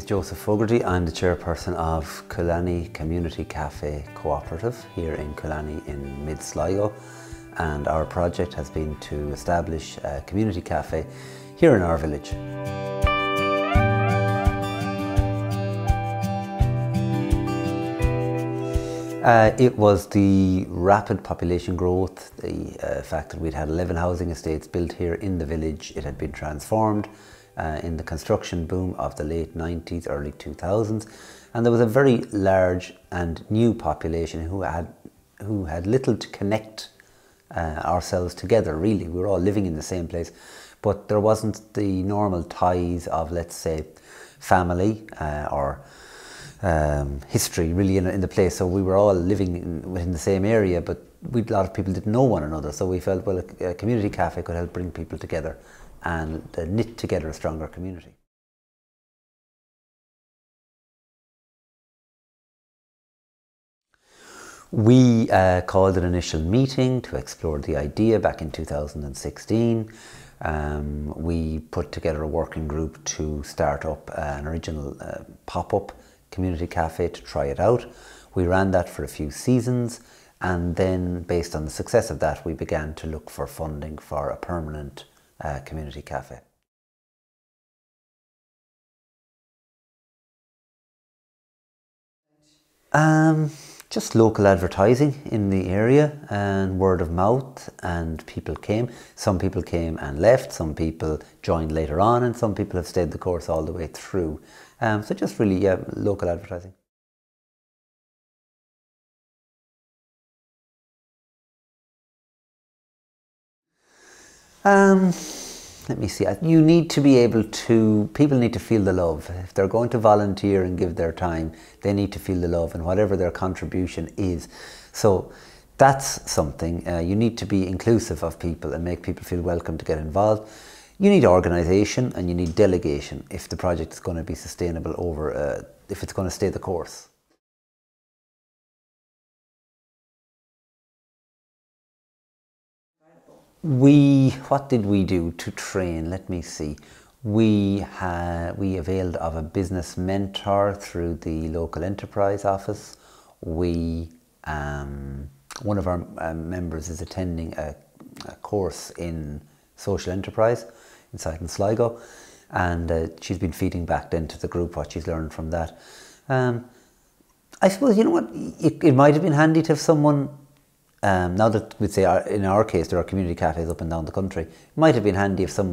Joseph Fogarty. I'm the chairperson of Coolaney Community Cafe Cooperative here in Coolaney in mid-Sligo, and our project has been to establish a community cafe here in our village. It was the rapid population growth, the fact that we'd had 11 housing estates built here in the village. It had been transformed in the construction boom of the late 90s, early 2000s, and there was a very large and new population who had little to connect ourselves together, really. We were all living in the same place, but there wasn't the normal ties of, let's say, family or history really in the place. So we were all living within the same area, but a lot of people didn't know one another. So we felt, well, a community cafe could help bring people together and knit together a stronger community. We called an initial meeting to explore the idea back in 2016. We put together a working group to start up an original pop-up community cafe to try it out. We ran that for a few seasons, and then based on the success of that, we began to look for funding for a permanent community cafe. Just local advertising in the area and word of mouth, and people came. Some people came and left, some people joined later on, and some people have stayed the course all the way through. So just really, yeah, local advertising. Let me see. You need to be able to, people need to feel the love. If they're going to volunteer and give their time, they need to feel the love and whatever their contribution is. So that's something. You need to be inclusive of people and make people feel welcome to get involved. You need organisation and you need delegation if the project is going to be sustainable over, if it's going to stay the course. What did we do to train? Let me see. We availed of a business mentor through the local enterprise office. One of our members is attending a course in social enterprise inside in Sligo, and she's been feeding back then to the group what she's learned from that. I suppose, you know what, it might have been handy to have someone. Now that we'd say in our case there are community cafes up and down the country, it might have been handy if we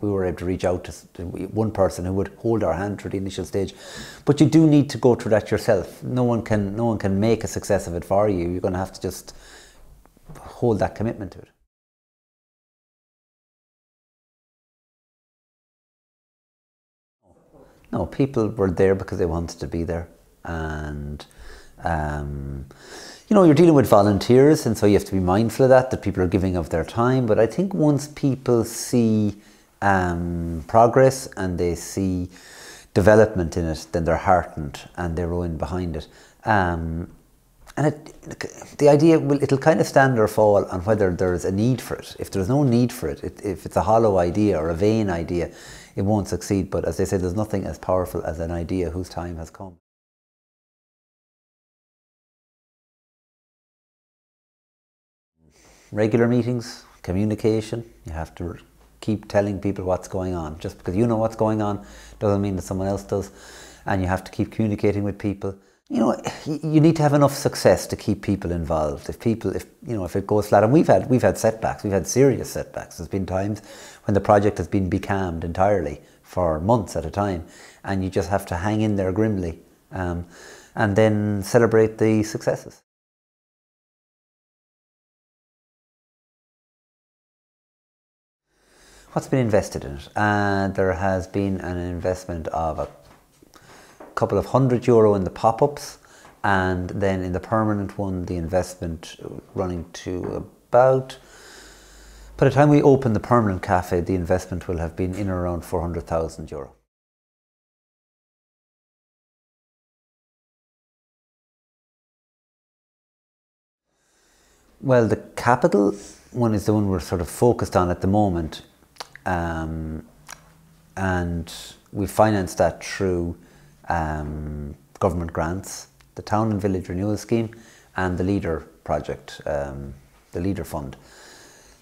were able to reach out to one person who would hold our hand through the initial stage. But you do need to go through that yourself. No one can make a success of it for you. You're going to have to just hold that commitment to it. No, people were there because they wanted to be there, and you know, you're dealing with volunteers, and so you have to be mindful of that people are giving of their time. But I think once people see progress and they see development in it, then they're heartened and they row in behind it. And the idea, it'll kind of stand or fall on whether there's a need for it. If there's no need for it, if it's a hollow idea or a vain idea, it won't succeed. But as they say, there's nothing as powerful as an idea whose time has come. Regular meetings, communication. You have to keep telling people what's going on. Just because you know what's going on doesn't mean that someone else does, and you have to keep communicating with people. You know, you need to have enough success to keep people involved. If it goes flat, and we've had setbacks, we've had serious setbacks. There's been times when the project has been becalmed entirely for months at a time, and you just have to hang in there grimly, and then celebrate the successes. What's been invested in it? There has been an investment of a couple of €100 in the pop-ups, and then in the permanent one, the investment running to about, by the time we open the permanent cafe, the investment will have been in around €400,000. Well, the capital one is the one we're sort of focused on at the moment. And we financed that through government grants, the Town and Village Renewal Scheme and the Leader project, the Leader Fund.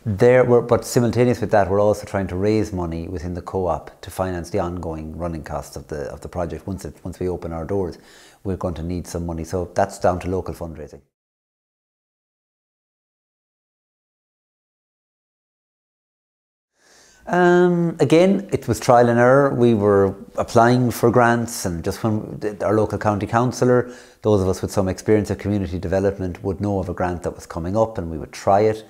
But simultaneous with that, we're also trying to raise money within the co-op to finance the ongoing running costs of the project. Once we open our doors, we're going to need some money. So that's down to local fundraising. Again, it was trial and error. We were applying for grants, and just when our local county councillor, those of us with some experience of community development, would know of a grant that was coming up, and we would try it.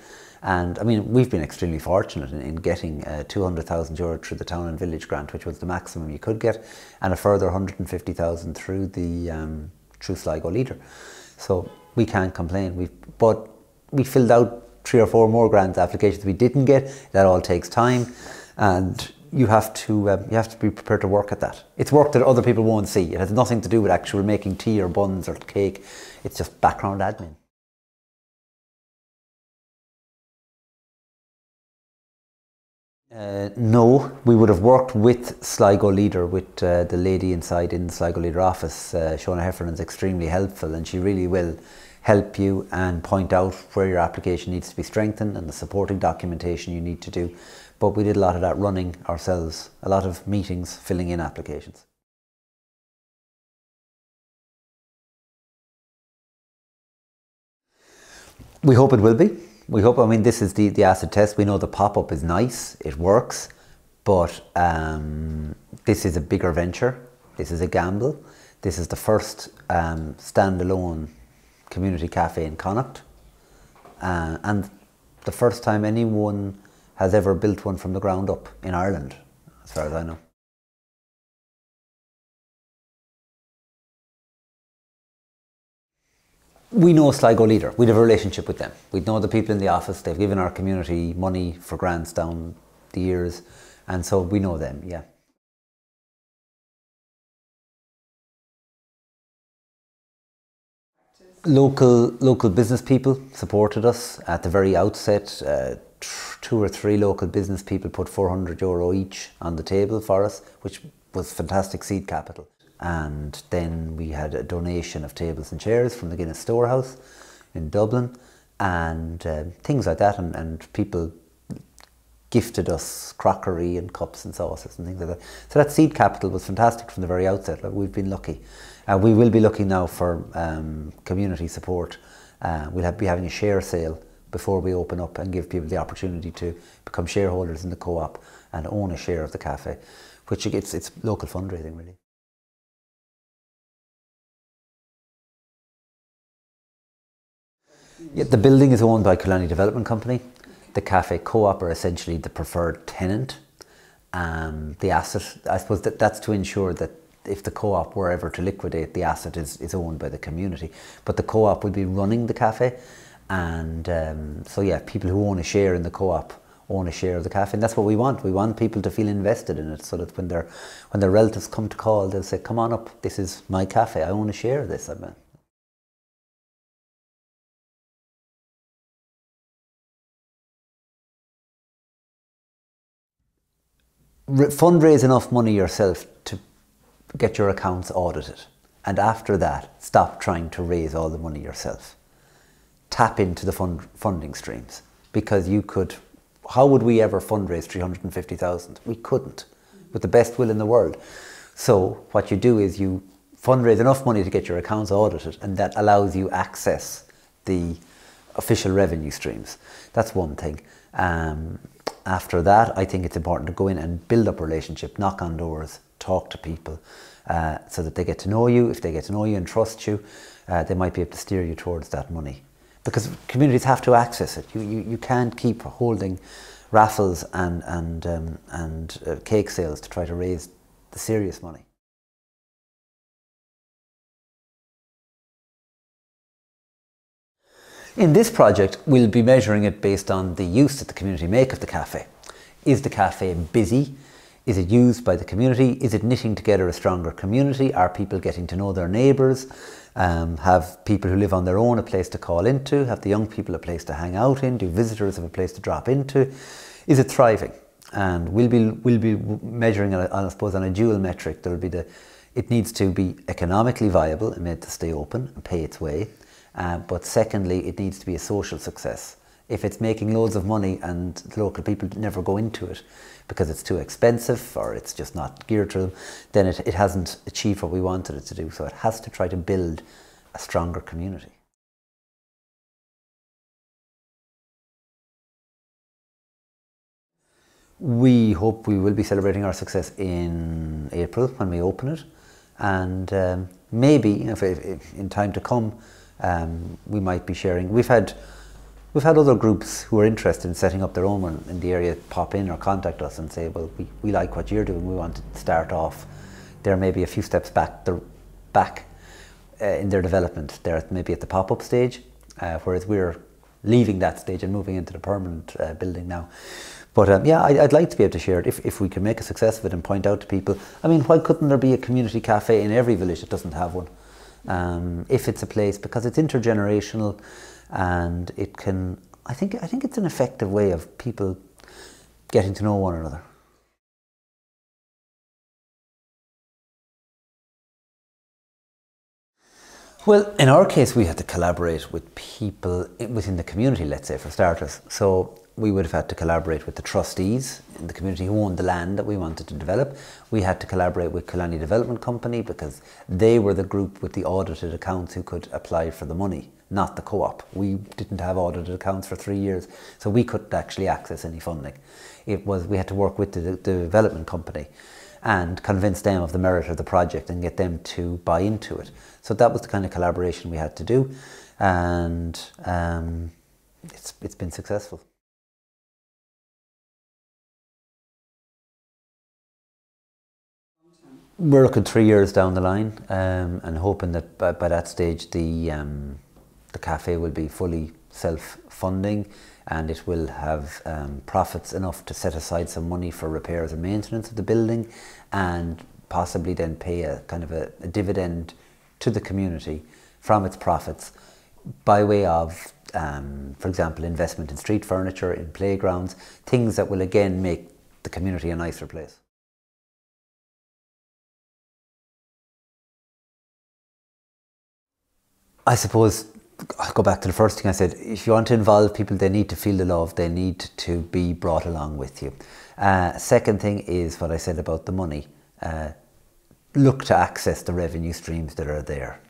And I mean, we've been extremely fortunate in getting €200,000 through the Town and Village grant, which was the maximum you could get, and a further 150,000 through the through Sligo Leader. So we can't complain. But we filled out 3 or 4 more grant applications we didn't get. That all takes time, and you have to be prepared to work at that. It's work that other people won't see. It has nothing to do with actual making tea or buns or cake. It's just background admin. No, we would have worked with Sligo Leader, with the lady inside in the Sligo Leader office. Shona Heffernan's extremely helpful, and she really will help you and point out where your application needs to be strengthened and the supporting documentation you need to do. But we did a lot of that running ourselves, a lot of meetings, filling in applications. We hope it will be. We hope, I mean, this is the acid test. We know the pop-up is nice, it works, but this is a bigger venture. This is a gamble. This is the first standalone community cafe in Connacht, and the first time anyone has ever built one from the ground up in Ireland, as far as I know. We know Sligo Leader. We'd have a relationship with them. We'd know the people in the office. They've given our community money for grants down the years, and so we know them, yeah. Local business people supported us at the very outset. 2 or 3 local business people put €400 each on the table for us, which was fantastic seed capital. And then we had a donation of tables and chairs from the Guinness Storehouse in Dublin, and things like that, and people gifted us crockery and cups and sauces and things like that. So that seed capital was fantastic from the very outset. Like, we've been lucky. We will be looking now for community support. We'll be having a share sale before we open up and give people the opportunity to become shareholders in the co-op and own a share of the cafe, which it's local fundraising really. Yeah, the building is owned by Coolaney Development Company. The cafe co-op are essentially the preferred tenant. The asset, I suppose that's to ensure that if the co-op were ever to liquidate, the asset is owned by the community. But the co-op will be running the cafe, and so yeah, people who own a share in the co-op own a share of the cafe, and that's what we want. We want people to feel invested in it, so that when their relatives come to call, they'll say, "Come on up, this is my cafe, I own a share of this." Fundraise enough money yourself to get your accounts audited, and after that stop trying to raise all the money yourself. Tap into the funding streams, because how would we ever fundraise 350,000? We couldn't, with the best will in the world. So what you do is you fundraise enough money to get your accounts audited, and that allows you access the official revenue streams. That's one thing. After that, I think it's important to go in and build up a relationship, knock on doors, talk to people, so that they get to know you. If they get to know you and trust you, they might be able to steer you towards that money. Because communities have to access it. You can't keep holding raffles and cake sales to try to raise the serious money. In this project, we'll be measuring it based on the use that the community make of the cafe. Is the cafe busy? Is it used by the community? Is it knitting together a stronger community? Are people getting to know their neighbours? Have people who live on their own a place to call into? Have the young people a place to hang out in? Do visitors have a place to drop into? Is it thriving? And we'll be measuring it, I suppose, on a dual metric. There'll be It needs to be economically viable and made to stay open and pay its way. But secondly, it needs to be a social success. If it's making loads of money and the local people never go into it because it's too expensive or it's just not geared to them, then it hasn't achieved what we wanted it to do. So it has to try to build a stronger community. We hope we will be celebrating our success in April when we open it, and maybe if in time to come we might be sharing. We've had other groups who are interested in setting up their own one in the area pop in or contact us and say, well, we like what you're doing, we want to start off. They're maybe a few steps back in their development. They're maybe at the pop-up stage, whereas we're leaving that stage and moving into the permanent building now. But yeah, I'd like to be able to share it if we can make a success of it and point out to people. I mean, why couldn't there be a community cafe in every village that doesn't have one? If it's a place, because it's intergenerational, and it can, I think it's an effective way of people getting to know one another. Well, in our case, we had to collaborate with people within the community, let's say, for starters. So we would have had to collaborate with the trustees in the community who owned the land that we wanted to develop. We had to collaborate with Coolaney Development Company because they were the group with the audited accounts who could apply for the money, not the co-op. We didn't have audited accounts for 3 years, so we couldn't actually access any funding. We had to work with the development company and convince them of the merit of the project and get them to buy into it. So that was the kind of collaboration we had to do, and it's been successful. We're looking 3 years down the line, and hoping that by that stage the cafe will be fully self-funding, and it will have profits enough to set aside some money for repairs and maintenance of the building, and possibly then pay a kind of a dividend to the community from its profits by way of, for example, investment in street furniture, in playgrounds, things that will again make the community a nicer place. I suppose I'll go back to the first thing I said. If you want to involve people, they need to feel the love. They need to be brought along with you. Second thing is what I said about the money. Look to access the revenue streams that are there.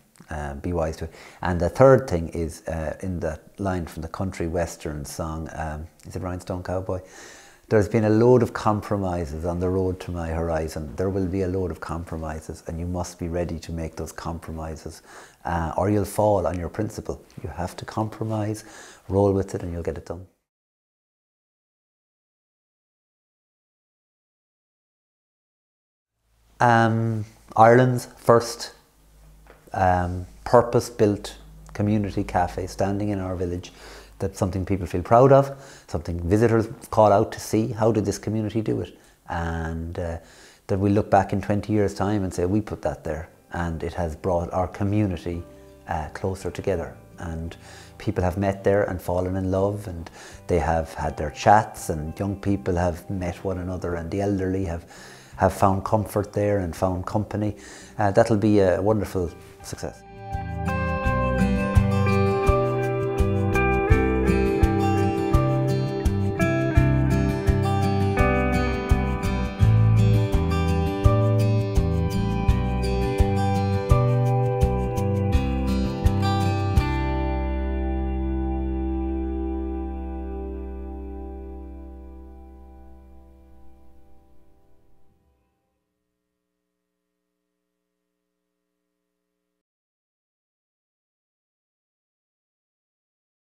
Be wise to it. And the third thing is in that line from the country western song, is it Rhinestone Cowboy? There's been a load of compromises on the road to my horizon. There will be a load of compromises, and you must be ready to make those compromises, or you'll fall on your principle. You have to compromise, roll with it, and you'll get it done. Ireland's first purpose-built community cafe standing in our village. That's something people feel proud of, something visitors call out to see. How did this community do it? And that we look back in 20 years' time and say, we put that there, and it has brought our community closer together. And people have met there and fallen in love, and they have had their chats, and young people have met one another, and the elderly have found comfort there and found company. That'll be a wonderful success.